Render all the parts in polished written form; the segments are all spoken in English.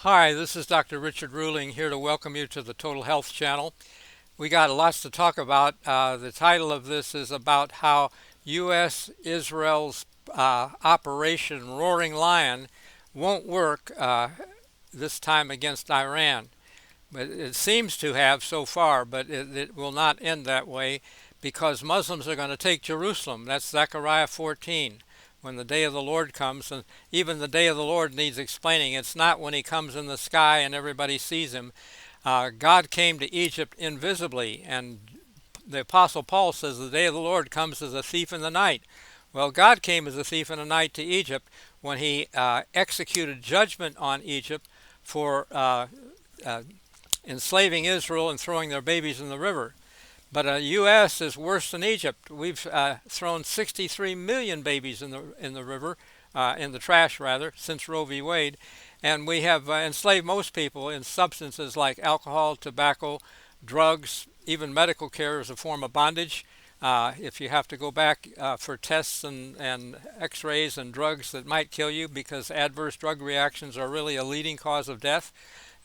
Hi, this is Dr. Richard Ruling here to welcome you to the Total Health Channel. We got lots to talk about. The title of this is about how U.S. Israel's Operation Roaring Lion won't work this time against Iran. But it seems to have so far, but it will not end that way because Muslims are going to take Jerusalem. That's Zechariah 14 when the day of the Lord comes. And even the day of the Lord needs explaining. It's not when he comes in the sky and everybody sees him. God came to Egypt invisibly, and the Apostle Paul says the day of the Lord comes as a thief in the night. Well, God came as a thief in the night to Egypt when he executed judgment on Egypt for enslaving Israel and throwing their babies in the river. But the U.S. is worse than Egypt. We've thrown 63 million babies in the river, in the trash rather, since Roe v. Wade, and we have enslaved most people in substances like alcohol, tobacco, drugs, even medical care is a form of bondage. If you have to go back for tests and X-rays and drugs that might kill you because adverse drug reactions are really a leading cause of death,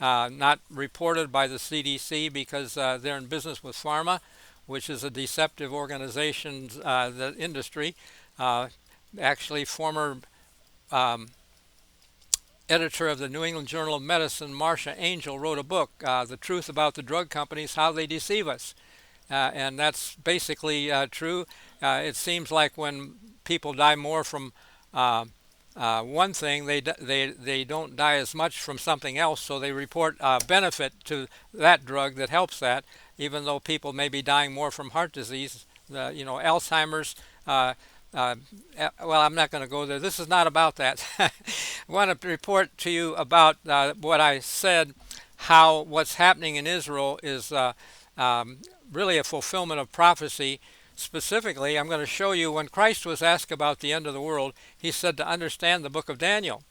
not reported by the CDC because they're in business with pharma, which is a deceptive organization, the industry. Actually, former editor of the New England Journal of Medicine, Marcia Angel, wrote a book, The Truth About the Drug Companies, How They Deceive Us. And that's basically true. It seems like when people die more from one thing, they don't die as much from something else, so they report benefit to that drug that helps that, even though people may be dying more from heart disease, Alzheimer's. Well, I'm not going to go there. This is not about that. I want to report to you about what I said, how what's happening in Israel is really a fulfillment of prophecy. Specifically, I'm going to show you when Christ was asked about the end of the world, he said to understand the book of Daniel.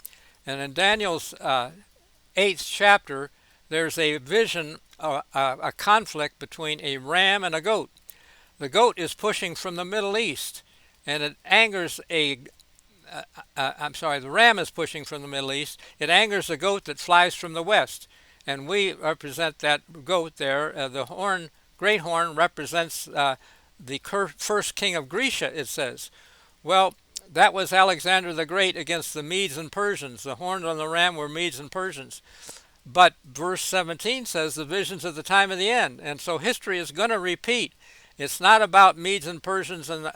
And in Daniel's 8th chapter, there's a vision, a conflict between a ram and a goat. The goat is pushing from the Middle East, and it angers the ram is pushing from the Middle East. It angers the goat that flies from the west. And we represent that goat there. The horn, great horn, represents the first king of Grecia, it says. Well, that was Alexander the Great against the Medes and Persians. The horns on the ram were Medes and Persians. But verse 17 says the visions of the time of the end. And so history is going to repeat. It's not about Medes and Persians and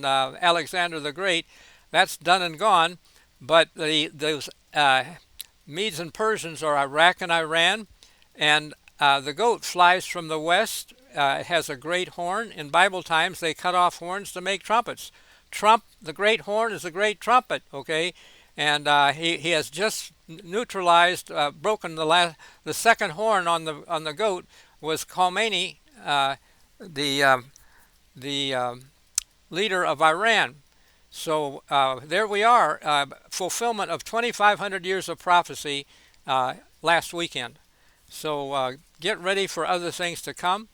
Alexander the Great. That's done and gone. But those Medes and Persians are Iraq and Iran. And the goat flies from the west. It has a great horn. In Bible times, they cut off horns to make trumpets. The great horn is a great trumpet, okay? And he has just neutralized, broken the second horn on the goat was Khomeini, the leader of Iran. So there we are, fulfillment of 2,500 years of prophecy last weekend. So get ready for other things to come.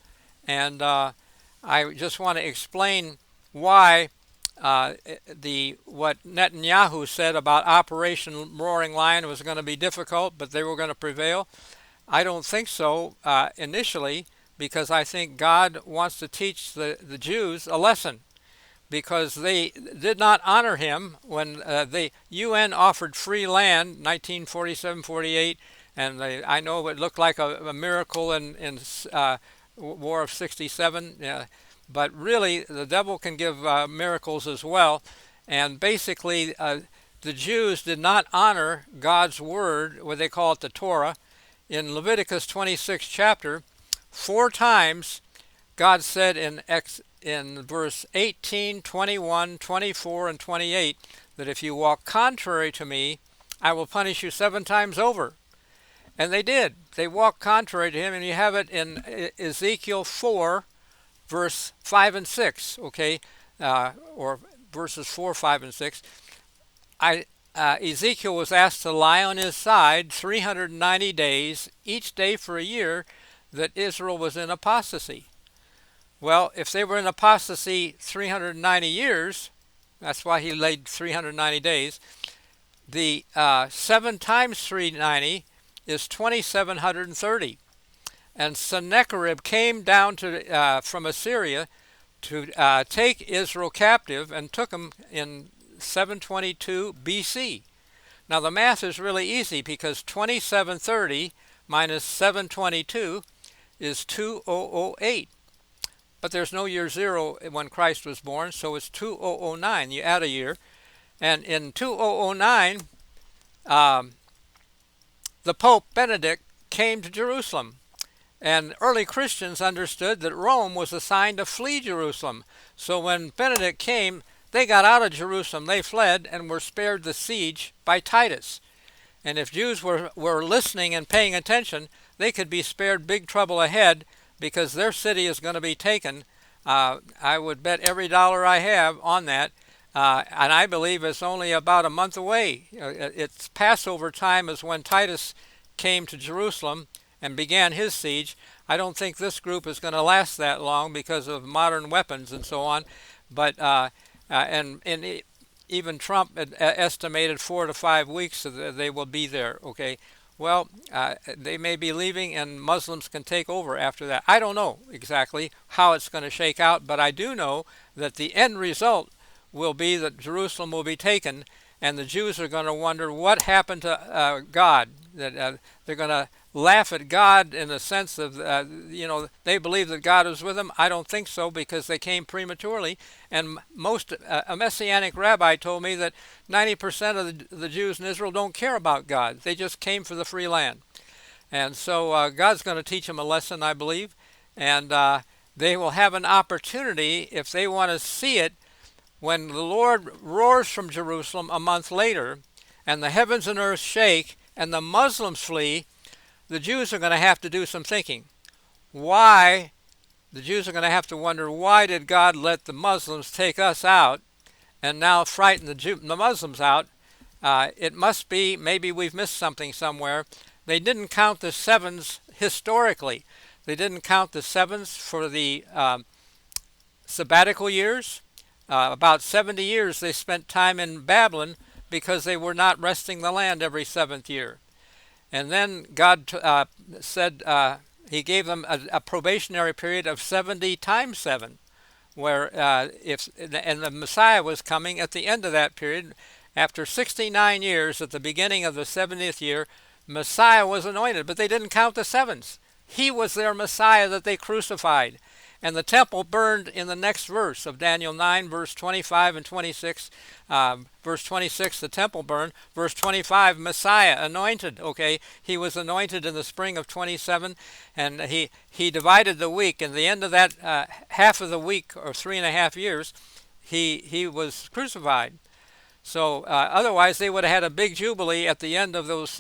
And I just want to explain why what Netanyahu said about Operation Roaring Lion was going to be difficult, but they were going to prevail. I don't think so initially, because I think God wants to teach the Jews a lesson, because they did not honor him when the UN offered free land 1947-48, and I know it looked like a miracle in War of 67, but really the devil can give miracles as well. And basically the Jews did not honor God's word, what they call it the Torah. In Leviticus 26 chapter, 4 times God said in verse 18, 21, 24, and 28 that if you walk contrary to me, I will punish you 7 times over. And they did. They walked contrary to him, and you have it in Ezekiel 4, verse 5 and 6, okay, or verses 4, 5, and 6. Ezekiel was asked to lie on his side 390 days, each day for a year, that Israel was in apostasy. Well, if they were in apostasy 390 years, that's why he laid 390 days, the 7 times 390 is 2,730. And Sennacherib came down from Assyria to take Israel captive and took them in 722 BC. Now the math is really easy because 2730 minus 722 is 2008. But there's no year zero when Christ was born, so it's 2009. You add a year. And in 2009, the Pope Benedict came to Jerusalem. And early Christians understood that Rome was assigned to flee Jerusalem. So when Benedict came, they got out of Jerusalem. They fled and were spared the siege by Titus. And if Jews were listening and paying attention, they could be spared big trouble ahead because their city is going to be taken. I would bet every dollar I have on that. And I believe it's only about a month away. It's Passover time is when Titus came to Jerusalem and began his siege. I don't think this group is going to last that long because of modern weapons and so on. But even Trump estimated 4 to 5 weeks that they will be there. Okay, well, they may be leaving and Muslims can take over after that. I don't know exactly how it's going to shake out, but I do know that the end result will be that Jerusalem will be taken, and the Jews are going to wonder what happened to God. That they're going to laugh at God in the sense of, they believe that God is with them. I don't think so because they came prematurely. And a Messianic rabbi told me that 90% of the Jews in Israel don't care about God. They just came for the free land. And so God's going to teach them a lesson, I believe. And they will have an opportunity, if they want to see it, when the Lord roars from Jerusalem a month later, and the heavens and earth shake, and the Muslims flee, the Jews are going to have to do some thinking. Why? The Jews are going to have to wonder, why did God let the Muslims take us out and now frighten the Muslims out? It must be, maybe we've missed something somewhere. They didn't count the sevens historically. They didn't count the sevens for the sabbatical years. About 70 years they spent time in Babylon because they were not resting the land every seventh year. And then God said he gave them a probationary period of 70 times 7, where and the Messiah was coming at the end of that period. After 69 years, at the beginning of the 70th year, Messiah was anointed, but they didn't count the sevens. He was their Messiah that they crucified. And the temple burned in the next verse of Daniel 9, verse 25 and 26. Verse 26, the temple burned. Verse 25, Messiah, anointed. Okay, he was anointed in the spring of 27, and he divided the week. And the end of that half of the week, or 3.5 years, he was crucified. So otherwise, they would have had a big jubilee at the end of those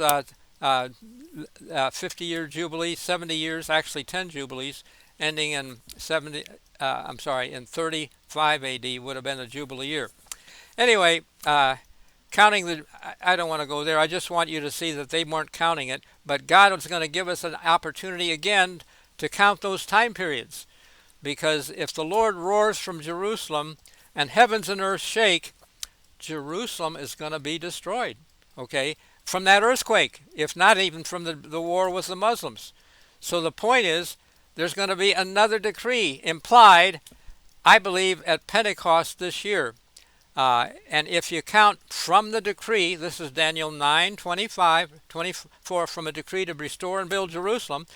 50-year jubilee, 70 years, actually 10 jubilees, ending in 35 AD would have been a jubilee year. Anyway, counting I don't want to go there. I just want you to see that they weren't counting it, but God was going to give us an opportunity again to count those time periods, because if the Lord roars from Jerusalem and heavens and earth shake, Jerusalem is going to be destroyed, okay, from that earthquake, if not even from the war with the Muslims. So the point is, there's going to be another decree implied, I believe, at Pentecost this year. And if you count from the decree, this is Daniel 9, 25, 24, from a decree to restore and build Jerusalem,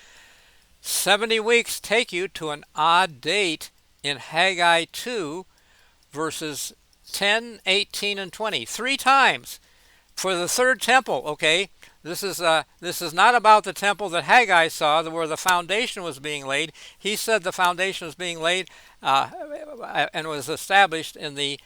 70 weeks take you to an odd date in Haggai 2, verses 10, 18, and 20. 3 times for the third temple, okay? This is not about the temple that Haggai saw, where the foundation was being laid. He said the foundation was being laid and was established in the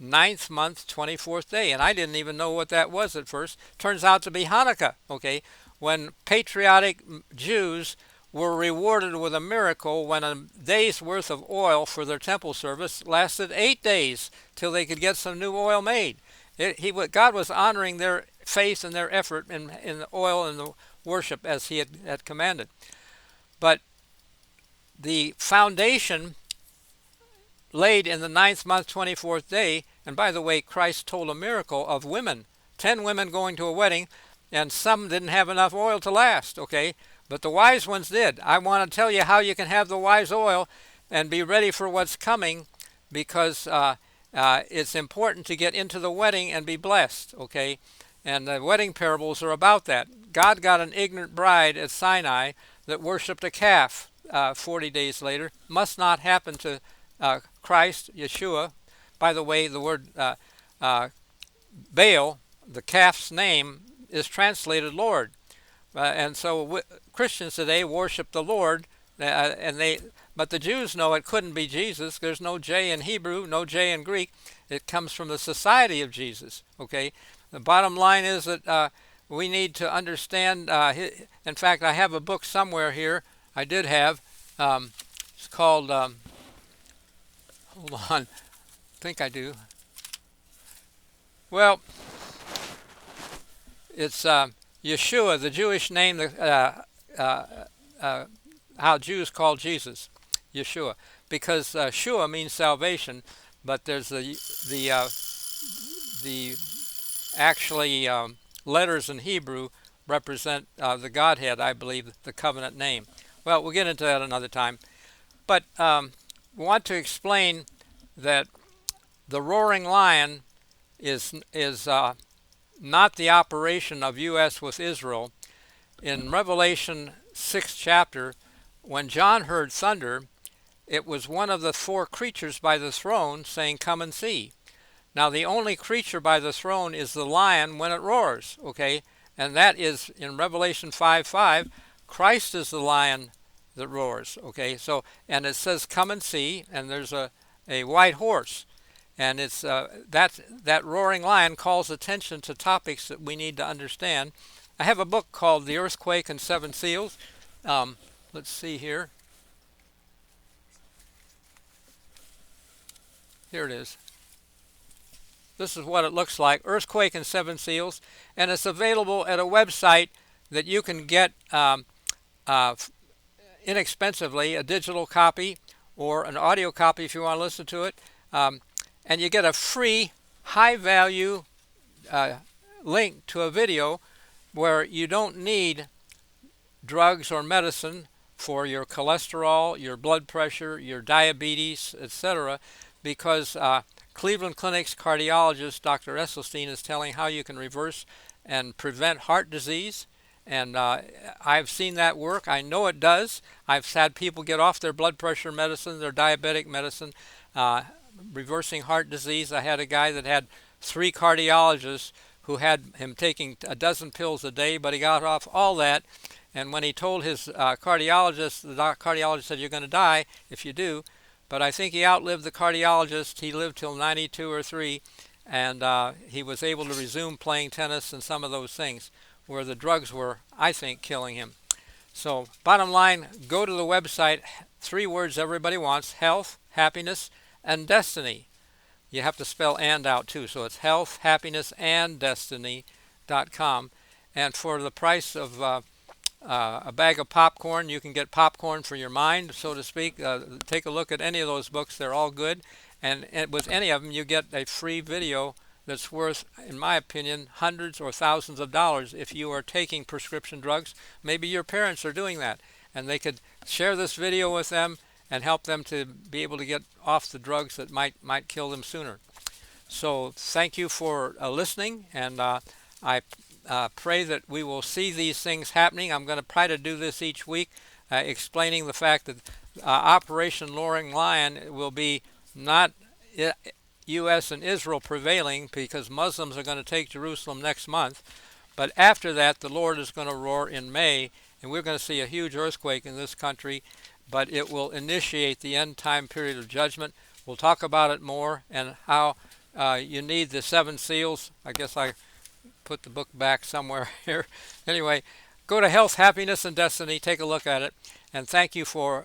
9th month, 24th day. And I didn't even know what that was at first. Turns out to be Hanukkah, okay? When patriotic Jews were rewarded with a miracle when a day's worth of oil for their temple service lasted 8 days till they could get some new oil made. God was honoring their faith and their effort in the oil and the worship as he had commanded. But the foundation laid in the 9th month, 24th day, and by the way, Christ told a miracle of women, 10 women going to a wedding, and some didn't have enough oil to last, okay? But the wise ones did. I want to tell you how you can have the wise oil and be ready for what's coming, because it's important to get into the wedding and be blessed, okay? And the wedding parables are about that. God got an ignorant bride at Sinai that worshipped a calf 40 days later. Must not happen to Christ, Yeshua. By the way, the word Baal, the calf's name, is translated Lord. And so Christians today worship the Lord, but the Jews know it couldn't be Jesus. There's no J in Hebrew, no J in Greek. It comes from the society of Jesus. Okay. The bottom line is that we need to understand. In fact, I have a book somewhere here. I did have. It's called. Hold on. I think I do. Well, it's Yeshua, the Jewish name, how Jews call Jesus, Yeshua, because Shua means salvation, but there's the actually letters in Hebrew represent the Godhead, I believe, the covenant name. Well, we'll get into that another time. But we want to explain that the roaring lion is not the operation of U.S. with Israel. In Revelation 6th chapter, when John heard thunder, it was one of the four creatures by the throne saying, "Come and see." Now, the only creature by the throne is the lion when it roars, okay? And that is in Revelation 5:5. Christ is the lion that roars, okay? So, and it says, "Come and see," and there's a white horse. And it's that roaring lion calls attention to topics that we need to understand. I have a book called The Earthquake and Seven Seals. Let's see here. Here it is. This is what it looks like, Earthquake and Seven Seals. And it's available at a website that you can get inexpensively, a digital copy or an audio copy if you want to listen to it. And you get a free, high-value link to a video where you don't need drugs or medicine for your cholesterol, your blood pressure, your diabetes, etc., because Cleveland Clinic's cardiologist, Dr. Esselstyn, is telling how you can reverse and prevent heart disease. And I've seen that work. I know it does. I've had people get off their blood pressure medicine, their diabetic medicine, reversing heart disease. I had a guy that had 3 cardiologists who had him taking a dozen pills a day, but he got off all that. And when he told his cardiologist, the cardiologist said, "You're going to die if you do." But I think he outlived the cardiologist. He lived till 92 or 3, and he was able to resume playing tennis and some of those things, where the drugs were, I think, killing him. So bottom line, go to the website, 3 words everybody wants: health, happiness, and destiny. You have to spell "and" out too, so it's health, happiness, and destiny.com. And for the price of a bag of popcorn, you can get popcorn for your mind, so to speak. Take a look at any of those books. They're all good. And with any of them, you get a free video that's worth, in my opinion, hundreds or thousands of dollars if you are taking prescription drugs. Maybe your parents are doing that, and they could share this video with them and help them to be able to get off the drugs that might kill them sooner. So thank you for listening, and I pray that we will see these things happening. I'm going to try to do this each week, explaining the fact that Operation Roaring Lion will be not U.S. and Israel prevailing, because Muslims are going to take Jerusalem next month. But after that, the Lord is going to roar in May, and we're going to see a huge earthquake in this country, but it will initiate the end time period of judgment. We'll talk about it more, and how you need the 7 seals. I guess I put the book back somewhere here. Anyway, go to Health, Happiness, and Destiny. Take a look at it. And thank you for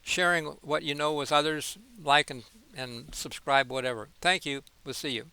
sharing what you know with others. Like and subscribe, whatever. Thank you. We'll see you.